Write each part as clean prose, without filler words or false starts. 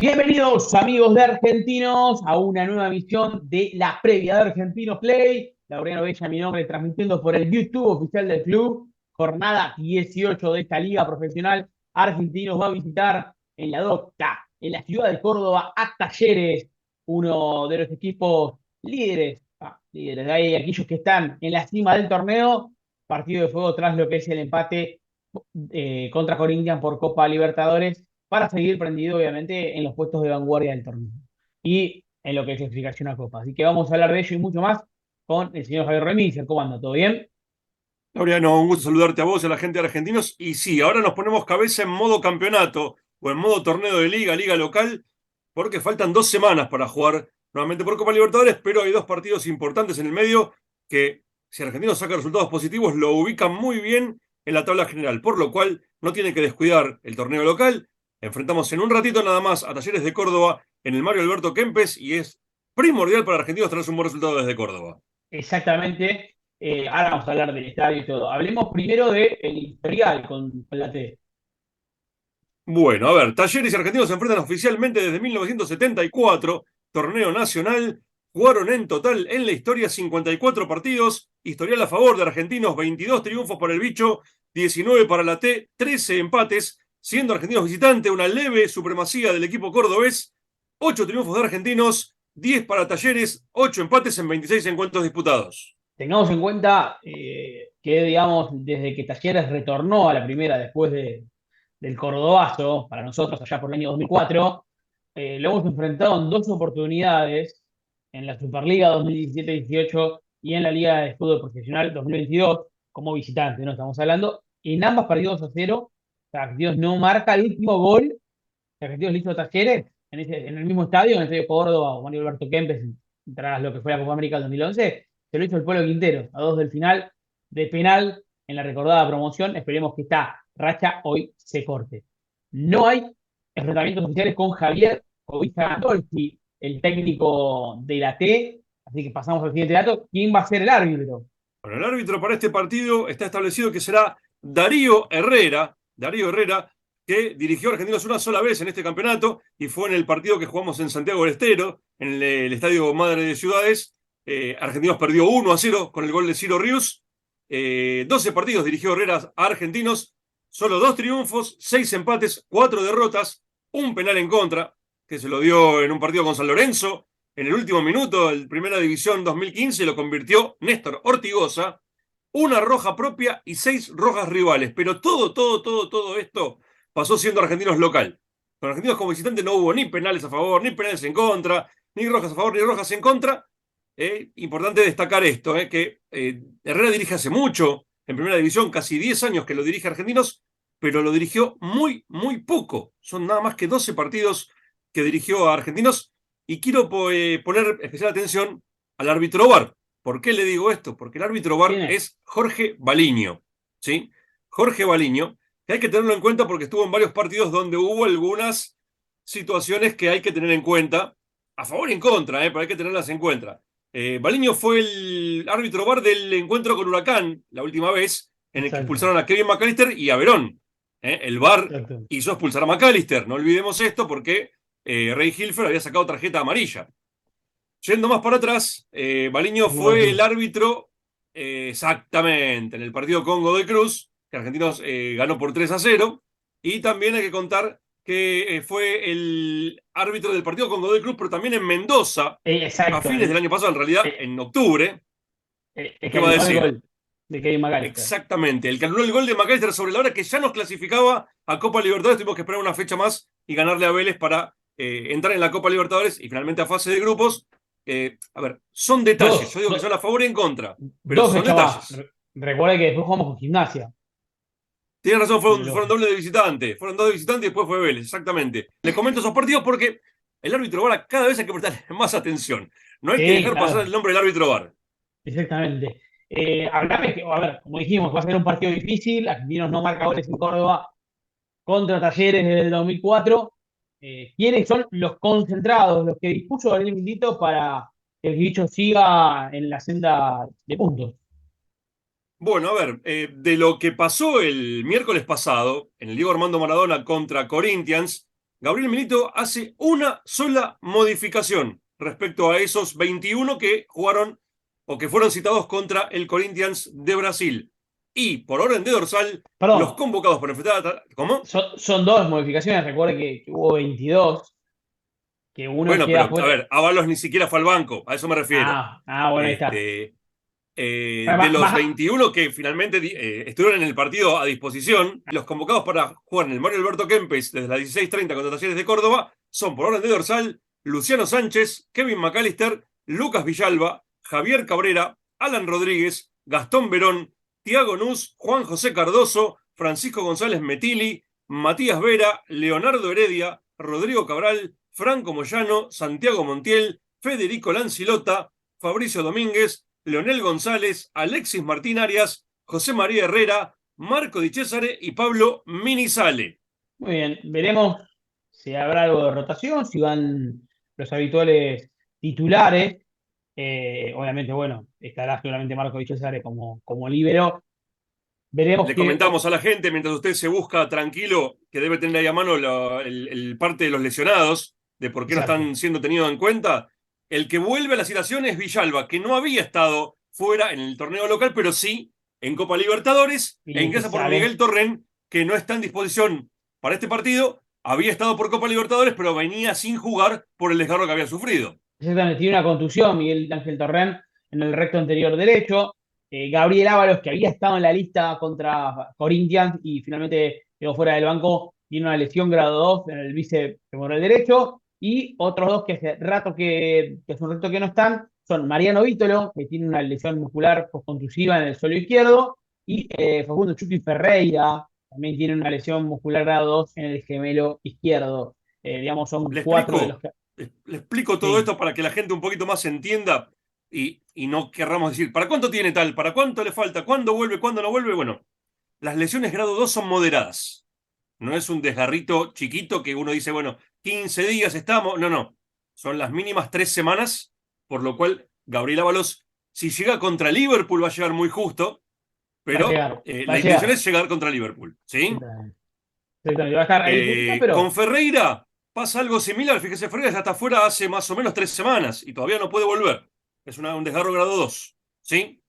Bienvenidos amigos de Argentinos a una nueva emisión de la previa de Argentinos Play. Laureano Bella, mi nombre, transmitiendo por el YouTube oficial del club. Jornada 18 de esta liga profesional. Argentinos va a visitar en la Docta, en la ciudad de Córdoba, a Talleres, uno de los equipos líderes de ahí, aquellos que están en la cima del torneo. Partido de fuego tras lo que es el empate contra Corinthians por Copa Libertadores, para seguir prendido, obviamente, en los puestos de vanguardia del torneo y en lo que es clasificación a Copa. Así que vamos a hablar de ello y mucho más con el señor Javier Remícer. ¿Cómo anda? ¿Todo bien? Laureano, un gusto saludarte a vos y a la gente de Argentinos. Y sí, ahora nos ponemos cabeza en modo campeonato o en modo torneo de liga local, porque faltan 2 semanas para jugar nuevamente por Copa Libertadores, pero hay dos partidos importantes en el medio que, si Argentinos saca resultados positivos, lo ubican muy bien en la tabla general, por lo cual no tiene que descuidar el torneo local. Enfrentamos en un ratito nada más a Talleres de Córdoba en el Mario Alberto Kempes y es primordial para Argentinos traerse un buen resultado desde Córdoba. Exactamente. Ahora vamos a hablar del estadio y todo. Hablemos primero del historial con la T. Bueno, a ver, Talleres y Argentinos se enfrentan oficialmente desde 1974, torneo nacional. Jugaron en total en la historia 54 partidos, historial a favor de Argentinos, 22 triunfos para el Bicho, 19 para la T, 13 empates, siendo Argentinos visitante una leve supremacía del equipo cordobés, 8 triunfos de Argentinos, 10 para Talleres, 8 empates en 26 encuentros disputados. Tengamos en cuenta que, digamos, desde que Talleres retornó a la primera después del Cordobazo, para nosotros allá por el año 2004, lo hemos enfrentado en dos oportunidades, en la Superliga 2017-18 y en la Liga de Fútbol Profesional 2022, como visitante, ¿no? Estamos hablando, en ambas partidos a cero. Argentinos no marca el último gol que Argentinos le hizo a Talleres en el mismo estadio, en el estadio Córdoba, o Mario Alberto Kempes, tras lo que fue la Copa América del 2011. Se lo hizo el Pueblo Quintero, a dos del final, de penal, en la recordada promoción. Esperemos que esta racha hoy se corte. No hay enfrentamientos oficiales con Javier Covija-Dolfi, el técnico de la T. Así que pasamos al siguiente dato. ¿Quién va a ser el árbitro? Bueno, el árbitro para este partido está establecido que será Darío Herrera. Darío Herrera, que dirigió a Argentinos una sola vez en este campeonato y fue en el partido que jugamos en Santiago del Estero, en el Estadio Madre de Ciudades. Argentinos perdió 1-0 con el gol de Ciro Rius. 12 partidos dirigió Herrera a Argentinos, solo 2 triunfos, 6 empates, 4 derrotas, un penal en contra, que se lo dio en un partido con San Lorenzo. En el último minuto, el Primera División 2015 lo convirtió Néstor Ortigosa, una roja propia y 6 rojas rivales. Pero todo esto pasó siendo Argentinos local. Con Argentinos como visitante no hubo ni penales a favor, ni penales en contra, ni rojas a favor, ni rojas en contra. Importante destacar esto, que Herrera dirige hace mucho en Primera División, casi 10 años que lo dirige Argentinos, pero lo dirigió muy poco. Son nada más que 12 partidos que dirigió a Argentinos. Y quiero poner especial atención al árbitro VAR. ¿Por qué le digo esto? Porque el árbitro VAR ¿Quién es? es Jorge Baliño. ¿Sí? Jorge Baliño, que hay que tenerlo en cuenta porque estuvo en varios partidos donde hubo algunas situaciones que hay que tener en cuenta, a favor y en contra, pero hay que tenerlas en cuenta. Baliño fue el árbitro VAR del encuentro con Huracán, la última vez, en el que Exacto. expulsaron a Kevin McAllister y a Verón. El VAR Exacto. hizo expulsar a McAllister. No olvidemos esto porque Ray Hilfer había sacado tarjeta amarilla. Yendo más para atrás, Baliño Último fue el Cruz. árbitro exactamente en el partido con Godoy Cruz, que Argentinos ganó por 3-0. Y también hay que contar que fue el árbitro del partido con Godoy Cruz, pero también en Mendoza, a Exacto. fines del año pasado, en realidad Eh, en octubre. el ¿Qué que va a anuló el decir? gol de Kevin McAllister. Exactamente, el que anuló el gol de McAllister sobre la hora que ya nos clasificaba a Copa Libertadores. Tuvimos que esperar una fecha más y ganarle a Vélez para entrar en la Copa Libertadores y finalmente a fase de grupos. A ver, son detalles. Yo Dos, digo que do- son a favor y en contra, pero dos son fechas más. detalles. Recuerda que después jugamos con Gimnasia. Tienen razón, fueron Los- doble de visitante. Fueron dos de visitante y después fue Vélez, exactamente. Les comento esos partidos porque el árbitro VAR cada vez hay que prestar más atención. No hay que Sí, dejar pasar claro, el nombre del árbitro VAR. exactamente. Hablame que, a ver, como dijimos, va a ser un partido difícil. Argentinos no marca goles en Córdoba contra Talleres desde el 2004. ¿Quiénes son los concentrados, los que dispuso Gabriel Milito para que el bicho siga en la senda de puntos. Bueno, a ver, de lo que pasó el miércoles pasado en el Diego Armando Maradona contra Corinthians, Gabriel Milito hace una sola modificación respecto a esos 21 que jugaron o que fueron citados contra el Corinthians de Brasil. Y por orden de dorsal, los Perdón, convocados para enfrentar ¿Cómo? son dos modificaciones. Recuerde que hubo 22, que uno Bueno, queda pero a fuera. ver, Ábalos ni siquiera fue al banco, a eso me refiero. Bueno, ahí está. Este, de los Baja, 21 que finalmente estuvieron en el partido a disposición, los convocados para jugar en el Mario Alberto Kempes desde las 16:30 contra Talleres de Córdoba son por orden de dorsal Luciano Sánchez, Kevin McAllister, Lucas Villalba, Javier Cabrera, Alan Rodríguez, Gastón Verón, Tiago Nuz, Juan José Cardoso, Francisco González Metilli, Matías Vera, Leonardo Heredia, Rodrigo Cabral, Franco Moyano, Santiago Montiel, Federico Lancilota, Fabricio Domínguez, Leonel González, Alexis Martín Arias, José María Herrera, Marco Di Cesare y Pablo Minizale. muy bien. Veremos si habrá algo de rotación, si van los habituales titulares. Obviamente, bueno, estará seguramente Marco Di Cesare como líbero. Veremos Le que. comentamos a la gente, mientras usted se busca tranquilo, que debe tener ahí a mano el parte de los lesionados, de por qué no Exacto. están siendo tenidos en cuenta. El que vuelve a la citación es Villalba, que no había estado fuera en el torneo local, pero sí en Copa Libertadores, e Y que ingresa por sale. Miguel Torren, que no está en disposición para este partido. Había estado por Copa Libertadores, pero venía sin jugar por el desgarro que había sufrido. Exactamente, tiene una contusión Miguel Ángel Torrén en el recto anterior derecho. Gabriel Ábalos, que había estado en la lista contra Corinthians y finalmente quedó fuera del banco, tiene una lesión grado 2 en el bíceps femoral derecho. Y otros dos que hace rato que hace un rato que no están son Mariano Vítolo, que tiene una lesión muscular postcontusiva en el suelo izquierdo, y Facundo Chucky Ferreira, también tiene una lesión muscular grado 2 en el gemelo izquierdo. Digamos, son Le cuatro de los explico, que. le explico todo Sí, esto para que la gente un poquito más entienda y no querramos decir, ¿para cuánto tiene tal? ¿Para cuánto le falta? ¿Cuándo vuelve? ¿Cuándo no vuelve? Bueno, las lesiones grado 2 son moderadas. No es un desgarrito chiquito que uno dice, bueno, 15 días estamos. No, no. Son las mínimas 3 semanas, por lo cual Gabriel Ábalos, si llega contra Liverpool, va a llegar muy justo, va a pero llegar, va a la intención llegar. es llegar contra Liverpool. ¿Sí? Exactamente. Exactamente. Va a estar ahí justito, Con pero Ferreira pasa algo similar. Fíjese, Ferreira ya está fuera hace más o menos 3 semanas y todavía no puede volver. Es un desgarro grado 2. ¿Sí?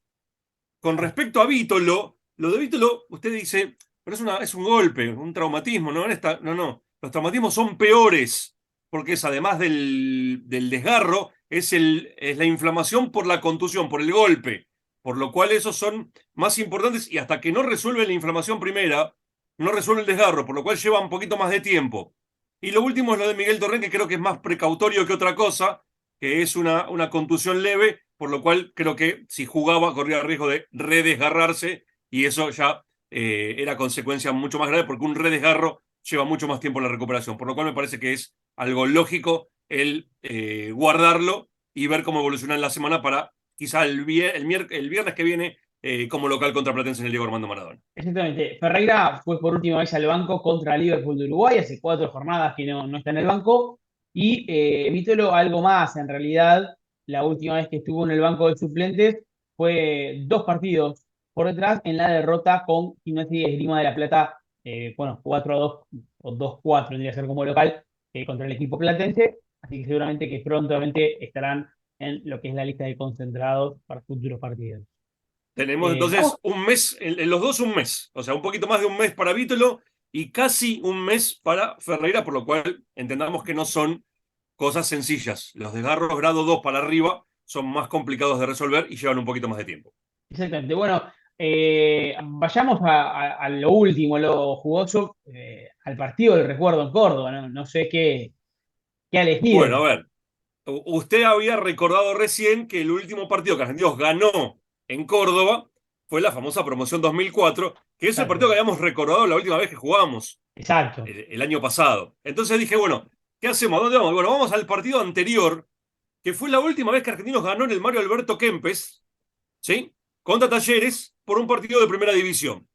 Con respecto a Vítolo, lo de Vítolo, usted dice, pero es un golpe, un traumatismo, ¿no? No, no. Los traumatismos son peores, porque es además del desgarro, es la inflamación por la contusión, por el golpe. Por lo cual esos son más importantes y hasta que no resuelve la inflamación primera, no resuelve el desgarro, por lo cual lleva un poquito más de tiempo. Y lo último es lo de Miguel Torrén, que creo que es más precautorio que otra cosa, que es una contusión leve, por lo cual creo que si jugaba corría el riesgo de redesgarrarse y eso ya era consecuencia mucho más grave porque un redesgarro lleva mucho más tiempo la recuperación, por lo cual me parece que es algo lógico el guardarlo y ver cómo evoluciona en la semana para quizá el viernes que viene como local contra Platense en el Diego Armando Maradona. exactamente. Ferreira fue por última vez al banco contra Liverpool de Uruguay, hace 4 jornadas que no está en el banco. Y Vítolo, algo más, en realidad, la última vez que estuvo en el banco de suplentes fue 2 partidos por detrás en la derrota con Gimnasia y Esgrima de la Plata, bueno, 4-2 o 2-4 tendría que ser como local, contra el equipo platense. Así que seguramente que prontamente estarán en lo que es la lista de concentrados para futuros partidos. Tenemos Vamos. entonces un mes, en los dos un mes, o sea, un poquito más de un mes para Vítolo y casi un mes para Ferreira, por lo cual entendamos que no son cosas sencillas. Los desgarros grado 2 para arriba son más complicados de resolver y llevan un poquito más de tiempo. Exactamente. Bueno, vayamos a lo último, lo jugoso, al partido del recuerdo en Córdoba. No sé qué ha Bueno, elegido. a ver, usted había recordado recién que el último partido que Argentinos ganó en Córdoba fue la famosa promoción 2004, que es el partido Exacto. que habíamos recordado la última vez que jugamos. Exacto. El año pasado. Entonces dije, bueno, ¿qué hacemos? ¿A dónde vamos? Bueno, vamos al partido anterior, que fue la última vez que Argentinos ganó en el Mario Alberto Kempes, ¿sí? Contra Talleres por un partido de primera división,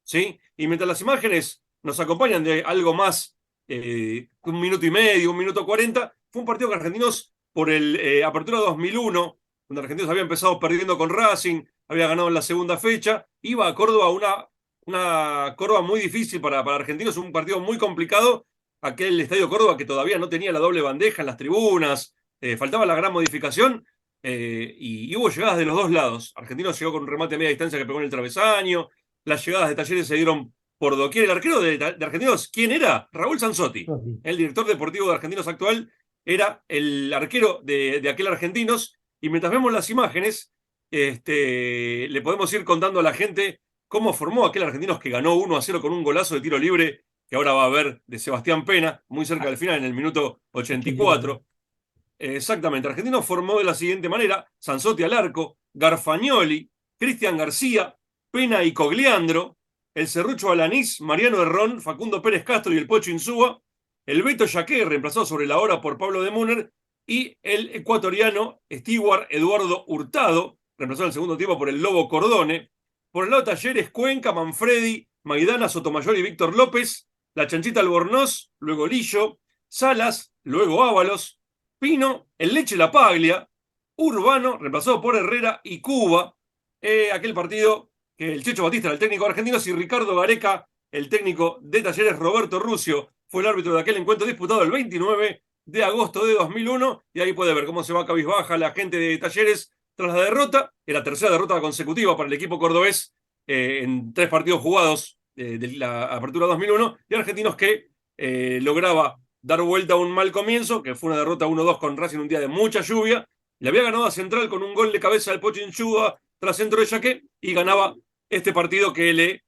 ¿sí? Y mientras las imágenes nos acompañan de algo más, un minuto y medio, 1 minuto 40, fue un partido que Argentinos por el Apertura 2001, donde Argentinos había empezado perdiendo con Racing, había ganado en la segunda fecha, iba a Córdoba una Córdoba muy difícil para Argentinos, un partido muy complicado, aquel Estadio Córdoba que todavía no tenía la doble bandeja en las tribunas, faltaba la gran modificación, y hubo llegadas de los dos lados. Argentinos llegó con un remate a media distancia que pegó en el travesaño, las llegadas de Talleres se dieron por doquier. El arquero de Argentinos, ¿quién era? Raúl Sanzotti, el director deportivo de Argentinos actual, era el arquero de aquel Argentinos, y mientras vemos las imágenes, le podemos ir contando a la gente cómo formó aquel Argentinos que ganó 1-0 con un golazo de tiro libre, que ahora va a ver, de Sebastián Pena, muy cerca del final, en el minuto 84. Exactamente, Argentinos formó de la siguiente manera: Sanzotti al arco, Garfagnoli, Cristian García, Pena y Cogliandro, el Serrucho Alanís, Mariano Herrón, Facundo Pérez Castro y el Pocho Insúa, el Beto Yaqué, reemplazado sobre la hora por Pablo de Munner, y el ecuatoriano Stewart Eduardo Hurtado, reemplazado en el segundo tiempo por el Lobo Cordone. Por el lado de Talleres, Cuenca, Manfredi, Maidana, Sotomayor y Víctor López, la Chanchita Albornoz, luego Lillo, Salas, luego Ábalos, Pino, el Leche La Paglia, Urbano, reemplazado por Herrera, y Cuba. Aquel partido que el Checho Batista era el técnico argentino, y Ricardo Gareca, el técnico de Talleres. Roberto Rucio fue el árbitro de aquel encuentro disputado el 29 de agosto de 2001, y ahí puede ver cómo se va cabizbaja la gente de Talleres tras la derrota. Era la tercera derrota consecutiva para el equipo cordobés en 3 partidos jugados de la Apertura 2001, y Argentinos que lograba dar vuelta a un mal comienzo, que fue una derrota 1-2 con Racing un día de mucha lluvia. Le había ganado a Central con un gol de cabeza del Pocho Insúa tras centro de Yaqué, y ganaba este partido que le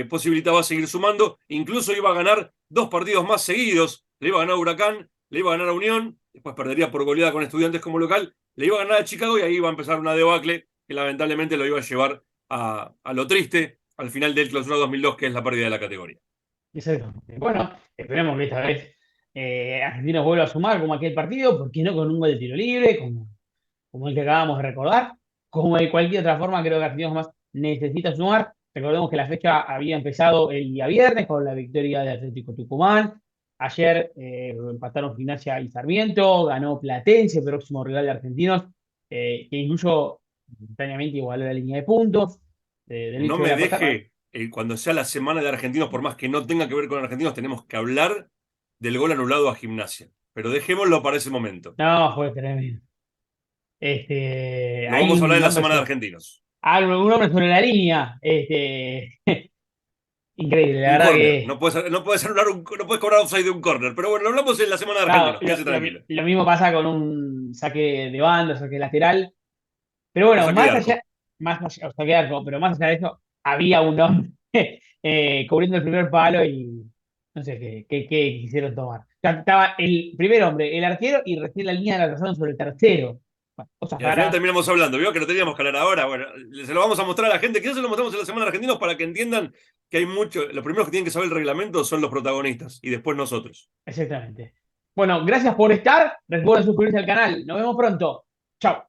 posibilitaba seguir sumando. Incluso iba a ganar 2 partidos más seguidos. Le iba a ganar a Huracán, le iba a ganar a Unión, después perdería por goleada con Estudiantes como local, le iba a ganar a Chicago, y ahí iba a empezar una debacle que lamentablemente lo iba a llevar a lo triste al final del Clausura 2002, que es la pérdida de la categoría. Exactamente. Bueno, esperemos que esta vez Argentinos vuelva a sumar como aquel partido, ¿por qué no con un gol de tiro libre, como el que acabamos de recordar? Como de cualquier otra forma, creo que Argentinos más necesita sumar. Recordemos que la fecha había empezado el día viernes con la victoria de Atlético Tucumán. Ayer empataron Gimnasia y Sarmiento, ganó Platense, próximo rival de Argentinos, que incluso momentáneamente igualó la línea de puntos. Del No hecho de me la pasada. deje, cuando sea la semana de Argentinos, por más que no tenga que ver con Argentinos, tenemos que hablar del gol anulado a Gimnasia. Pero dejémoslo para ese momento. No, fue tremendo. Lo Hay vamos a hablar un en la hombre, semana de Argentinos. un hombre sobre la línea. Increíble, la Un verdad córner. que. No puedes anular no puedes cobrar offside de un córner. Pero bueno, lo hablamos en la semana de Claro, Argentinos. Quédese tranquilo. lo mismo pasa con un saque de banda, saque lateral. Pero O bueno, saque de arco. o saque de arco, pero más allá de eso, había un hombre cubriendo el primer palo y no sé qué quisieron tomar. O sea, estaba el primer hombre, el arquero, y recién la línea de la razón sobre el tercero. Bueno, cosas Y al final raras. terminamos hablando. Vio que lo teníamos que hablar ahora. Bueno, se lo vamos a mostrar a la gente. Quizás se lo mostramos en la semana de Argentinos para que entiendan que hay mucho. Los primeros que tienen que saber el reglamento son los protagonistas, y después nosotros. Exactamente. Bueno, gracias por estar. Recuerden suscribirse al canal. Nos vemos pronto. Chao.